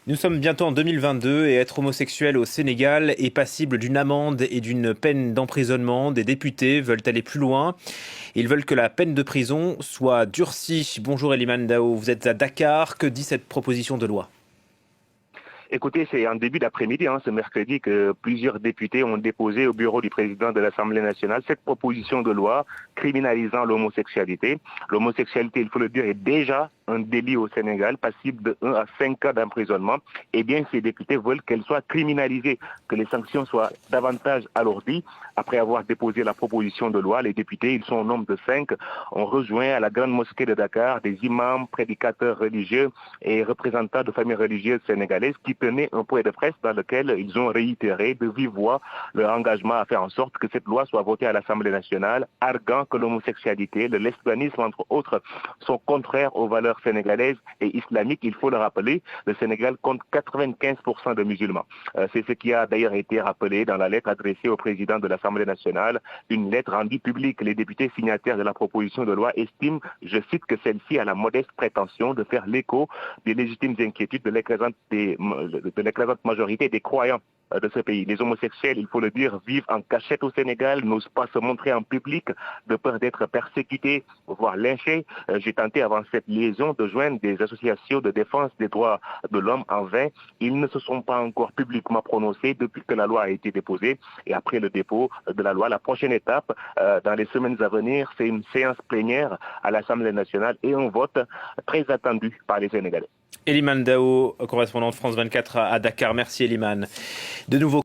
Nous sommes bientôt en 2022 et être homosexuel au Sénégal est passible d'une amende et d'une peine d'emprisonnement. Des députés veulent aller plus loin. Ils veulent que la peine de prison soit durcie. Bonjour Eliman Dao, vous êtes à Dakar. Que dit cette proposition de loi? Écoutez, c'est en début d'après-midi, ce mercredi, que plusieurs députés ont déposé au bureau du président de l'Assemblée nationale cette proposition de loi criminalisant l'homosexualité. L'homosexualité, il faut le dire, est déjà un délit au Sénégal, passible de 1 à 5 ans d'emprisonnement. Eh bien, ces députés veulent qu'elle soit criminalisée, que les sanctions soient davantage alourdies. Après avoir déposé la proposition de loi, les députés, ils sont au nombre de 5, ont rejoint à la grande mosquée de Dakar des imams, prédicateurs religieux et représentants de familles religieuses sénégalaises qui tenaient un point de presse dans lequel ils ont réitéré de vive voix leur engagement à faire en sorte que cette loi soit votée à l'Assemblée nationale, arguant que l'homosexualité, le lesbianisme, entre autres, sont contraires aux valeurs sénégalaises et islamiques. Il faut le rappeler, le Sénégal compte 95% de musulmans. C'est ce qui a d'ailleurs été rappelé dans la lettre adressée au président de l'Assemblée nationale, une lettre rendue publique. Les députés signataires de la proposition de loi estiment, je cite, que celle-ci a la modeste prétention de faire l'écho des légitimes inquiétudes de l'écrasante majorité des croyants de ce pays. Les homosexuels, il faut le dire, vivent en cachette au Sénégal, n'osent pas se montrer en public de peur d'être persécutés, voire lynchés. J'ai tenté avant cette liaison de joindre des associations de défense des droits de l'homme en vain. Ils ne se sont pas encore publiquement prononcés depuis que la loi a été déposée. Et après le dépôt de la loi, la prochaine étape, dans les semaines à venir, c'est une séance plénière à l'Assemblée nationale et un vote très attendu par les Sénégalais. Eliman Dao, correspondant de France 24 à Dakar. Merci Eliman. De nouveau.